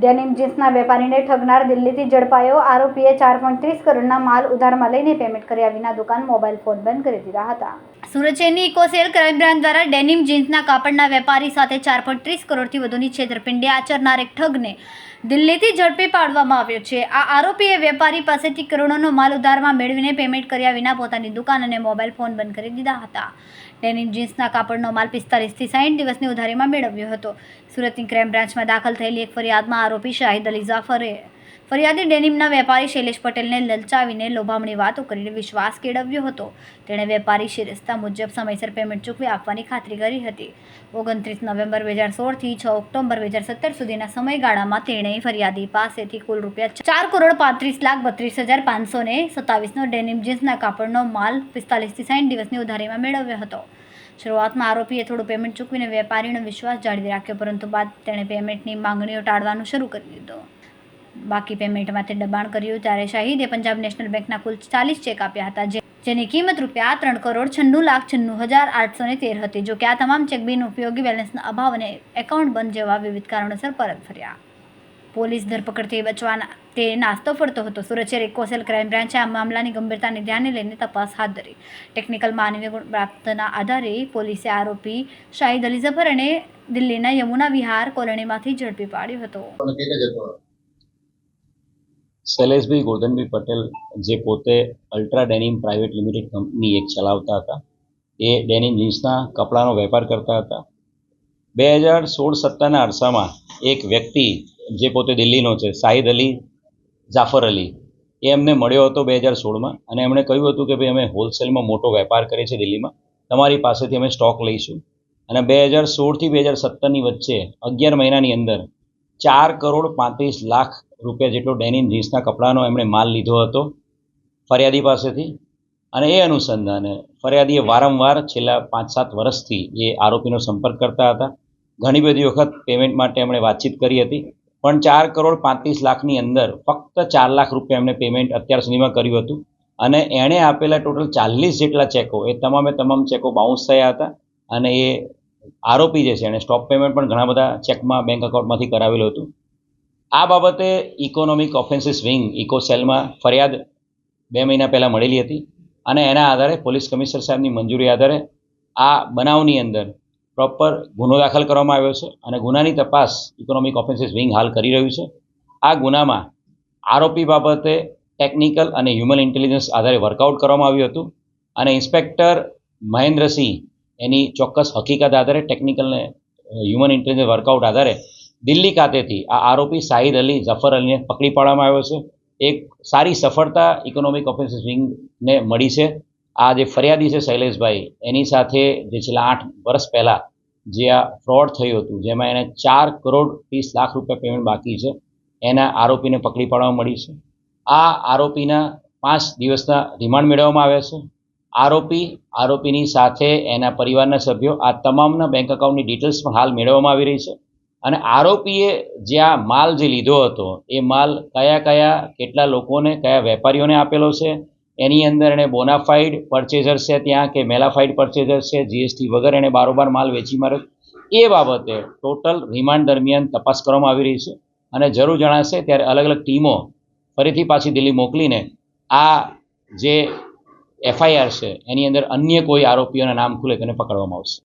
Denim જીન્સના વેપારીને ઠગનાર દિલ્હીથી ઝડપાયો. આરોપીએ 4.30 કરોડના માલ ઉધારમાં લઈને પેમેન્ટ કર્યા વિના દુકાન, મોબાઈલ ફોન બંધ કરી દીધા હતા. સુરત શહેરની ઇકોસેલ ક્રાઇમ બ્રાન્ચ દ્વારા ડેનિમ જીન્સના કાપડના વેપારી સાથે 4.30 કરોડથી વધુની છેતરપિંડી આચરનાર એક ઠગને દિલ્હીથી ઝડપી પાડવામાં આવ્યો છે. આ આરોપીએ વેપારી પાસેથી કરોડોનો માલ ઉધારમાં મેળવીને પેમેન્ટ કર્યા વિના પોતાની દુકાન અને મોબાઈલ ફોન બંધ કરી દીધા હતા. ડેનિમ જીન્સના કાપડનો માલ 45 થી 60 દિવસની ઉધારીમાં મેળવ્યો હતો. સુરતની ક્રાઇમ બ્રાન્ચમાં દાખલ થયેલી એક ફરિયાદમાં આરોપી શાહિદ અલી જાફરે ફરિયાદી ડેનિમના વેપારી શૈલેષ પટેલને લલચાવીને લોભામણી વાતો કરીને વિશ્વાસ કેળવ્યો હતો. તેણે વેપારી શિરસ્તા મુજબ સમયસર પેમેન્ટ ચૂકવી આપવાની ખાતરી કરી હતી. 29 નવેમ્બર 2016 થી 6 ઓક્ટોબર 2017 સુધીના સમયગાળામાં તેણે ફરિયાદી પાસેથી કુલ ₹4,35,32,527નો ડેનિમ જીન્સના કાપડનો માલ 45 થી 60 દિવસની ઉધારીમાં મેળવ્યો હતો. શરૂઆતમાં આરોપીએ થોડું પેમેન્ટ ચૂકવીને વેપારીનો વિશ્વાસ જાળવી રાખ્યો, પરંતુ બાદ તેણે પેમેન્ટની માંગણીઓ ટાળવાનું શરૂ કરી દીધું. બાકી પેમેન્ટ માટે દબાણ કર્યું ત્યારે શાહિદે પંજાબ નેશનલ બેંકના કુલ 40 ચેક આપ્યા હતા, જેની કિંમત ₹3,96,96,813 હતી. જો કે આ તમામ ચેક બિનઉપયોગી, બેલેન્સના અભાવ અને એકાઉન્ટ બંધ જેવા વિવિધ કારણોસર પરત ફર્યા. પોલીસ ધરપકડથી બચવા તે નાસ્તો ફરતો હતો. સુરત શહેર ઇકોસેલ ક્રાઇમ બ્રાન્ચે આ મામલાની ગંભીરતાને ધ્યાને લઈને તપાસ હાથ ધરી. ટેકનિકલ માનવીય ગુણ પ્રાપ્તના આધારે પોલીસે આરોપી શાહિદ અલી ઝફર અને દિલ્હીના યમુના વિહાર કોલોનીમાંથી ઝડપી પાડ્યો હતો. શૈલેષભાઈ ગોરધનભાઈ પટેલ, જે પોતે ultra denim private limited company એક ચલાવતા હતા, એ ડેનિમ જીન્સના કપડાનો વેપાર કરતા હતા. 2016-17ના અરસામાં એક વ્યક્તિ જે પોતે દિલ્હીનો છે, શાહિદ અલી જાફર અલી, એ એમને મળ્યો હતો 2016માં, અને એમણે કહ્યું હતું કે ભાઈ અમે હોલસેલમાં મોટો વેપાર કરીએ છીએ દિલ્હીમાં, તમારી પાસેથી અમે સ્ટોક લઈશું. અને 2016 થી 2017ની વચ્ચે 11 મહિનાની અંદર ₹4,35,00,000 જેટલો ડેનિમ જીન્સના કપડાનો એમણે માલ લીધો હતો ફરિયાદી પાસેથી. અને એ અનુસંધાને ફરિયાદીએ વારંવાર છેલ્લા 5-7 વર્ષથી એ આરોપીનો સંપર્ક કરતા હતા. ઘણી બધી વખત પેમેન્ટ માટે એમણે વાતચીત કરી હતી, પણ ₹4,35,00,000ની અંદર ફક્ત ₹4,00,000 એમણે પેમેન્ટ અત્યાર સુધીમાં કર્યું હતું. અને એણે આપેલા ટોટલ 40 જેટલા ચેકો, એ તમામ ચેકો બાઉન્સ થયા હતા. અને એ આરોપી જે છે એણે સ્ટોપ પેમેન્ટ પણ ઘણા બધા ચેકમાં બેંક એકાઉન્ટમાંથી કરાવેલું હતું. આ બાબતે ઇકોનોમિક ઓફેન્સીસ વિંગ ઇકોસેલમાં ફરિયાદ 2 મહિના પહેલાં મળેલી હતી, અને એના આધારે પોલીસ કમિશનર સાહેબની મંજૂરી આધારે આ બનાવની અંદર પ્રોપર ગુનો દાખલ કરવામાં આવ્યો છે, અને ગુનાની તપાસ ઇકોનોમિક ઓફેન્સીસ વિંગ હાલ કરી રહ્યું છે. આ ગુનામાં આરોપી બાબતે ટેકનિકલ અને હ્યુમન ઇન્ટેલિજન્સ આધારે વર્કઆઉટ કરવામાં આવ્યું હતું, અને ઇન્સ્પેક્ટર મહેન્દ્રસિંહ એની ચોક્કસ હકીકત આધારે ટેકનિકલ અને હ્યુમન ઇન્ટેલિજન્સ વર્કઆઉટ આધારે દિલ્હી ખાતેથી આ આરોપી શાહિદ અલી ઝફર અલીને પકડી પાડવામાં આવ્યો છે. એક સારી સફળતા ઇકોનોમિક ઓફેન્સીસ વિંગને મળી છે. આ જે ફરિયાદી છે શૈલેષભાઈ, એની સાથે જે છેલ્લા 8 વર્ષ પહેલાં જે આ ફ્રોડ થયું હતું, જેમાં એને ₹4,30,00,000 પેમેન્ટ બાકી છે, એના આરોપીને પકડી પાડવામાં મળી છે. આ આરોપીના 5 દિવસના રિમાન્ડ મેળવવામાં આવ્યા છે. આરોપીની સાથે એના પરિવારના સભ્યો, આ તમામના બેંક એકાઉન્ટની ડિટેલ્સ પણ હાલ મેળવવામાં આવી રહી છે. અને આરોપીએ જે આ માલ જે લીધો હતો, એ માલ કેટલા લોકોને, કયા વેપારીઓને આપેલો છે, એની અંદર એણે બોનાફાઇડ પરચેઝર છે ત્યાં કે મેલાફાઇડ પરચેઝર છે, જીએસટી વગર એણે બારોબાર માલ વેચી માર્યો, એ બાબતે ટોટલ રિમાન્ડ દરમિયાન તપાસ કરવામાં આવી રહી છે. અને જરૂર જણાશે ત્યારે અલગ અલગ ટીમો ફરીથી પાછી દિલ્હી મોકલીને આ જે FIR છે એની અંદર અન્ય કોઈ આરોપીઓના નામ ખુલે તેને પકડવામાં આવશે.